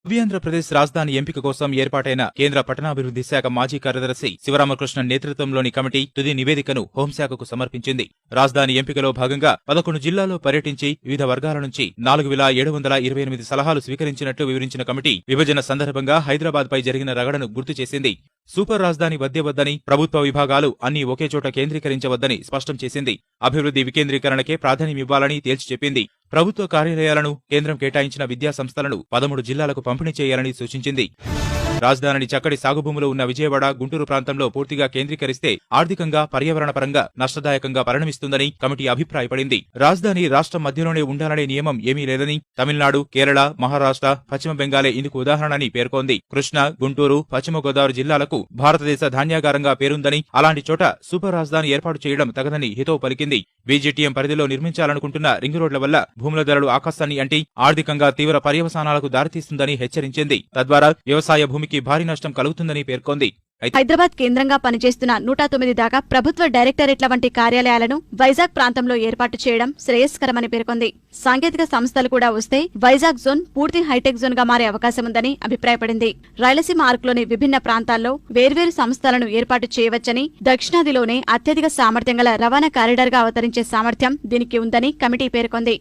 నవ్యాంధ్రప్రదేశ్ రాజధాని ఎంపిక కోసం ఏర్పాటైన కేంద్ర పట్టణాభివృద్ధి శాఖ మాజీ కార్యదర్శి శివరామకృష్ణన్ నేతృత్వంలోని కమిటీ తుది నివేదికను హోంశాఖకు సమర్పించింది. రాజధాని ఎంపికలో భాగంగా 11 జిల్లాల్లో పర్యటించి వివిధ వర్గాల నుంచి 4728 సలహాలు స్వీకరించినట్లు వివరించిన కమిటీ విభజన సందర్భంగా హైదరాబాద్ పై జరిగిన రగడను గుర్తు చేసింది. సూపర్ రాజధాని వద్దే ప్రభుత్వ విభాగాలు అన్ని ఒకే చోట కేంద్రీకరించవద్దని స్పష్టం చేసింది. అభివృద్ధి వికేంద్రీకరణకే ప్రాధాన్యమివ్వాలని తేల్చి చెప్పింది. ప్రభుత్వ కార్యాలయాలను కేంద్రం కేటాయించిన విద్యా సంస్థలను 13 జిల్లాలకు పంపిణీ చేయాలని సూచించింది. రాజధానిని చక్కటి సాగుభూములు ఉన్న విజయవాడ, గుంటూరు ప్రాంతంలో పూర్తిగా కేంద్రీకరిస్తే ఆర్థికంగా, పర్యావరణపరంగా నష్టదాయకంగా పరిణమిస్తుందని కమిటీ అభిప్రాయపడింది. రాజధాని రాష్ట్రం మధ్యలోనే ఉండాలనే నియమం ఏమీ లేదని, తమిళనాడు, కేరళ, మహారాష్ట్ర, పశ్చిమ బెంగాలే ఇందుకు ఉదాహరణని పేర్కొంది. కృష్ణా, గుంటూరు, పశ్చిమ గోదావరి జిల్లాలకు భారతదేశ ధాన్యాగారంగా పేరుందని, అలాంటి చోట సూపర్ రాజధాని ఏర్పాటు చేయడం తగదని హితవు పలికింది. బీజేటీఎం పరిధిలో నిర్మించాలనుకుంటున్న రింగ్ రోడ్ల వల్ల భూముల ధరలు ఆకాశాన్ని అంటి ఆర్థికంగా తీవ్ర పర్యవసానాలకు దారితీస్తుందని హెచ్చరించింది. తద్వారా వ్యవసాయ భూమికి భారీ నష్టం కలుగుతుందని పేర్కొంది. హైదరాబాద్ కేంద్రంగా పనిచేస్తున్న 109 దాకా ప్రభుత్వ డైరెక్టరేట్ల వంటి కార్యాలయాలను వైజాగ్ ప్రాంతంలో ఏర్పాటు చేయడం శ్రేయస్కరమని పేర్కొంది. సాంకేతిక సంస్థలు కూడా వస్తే వైజాగ్ జోన్ పూర్తి హైటెక్ జోన్ గా మారే అవకాశముందని అభిప్రాయపడింది. రాయలసీమ ఆర్క్లోని విభిన్న ప్రాంతాల్లో వేర్వేరు సంస్థలను ఏర్పాటు చేయవచ్చని, దక్షిణాదిలోనే అత్యధిక సామర్థ్యం గల రవాణా కారిడార్ గా అవతరించే సామర్థ్యం దీనికి ఉందని కమిటీ పేర్కొంది.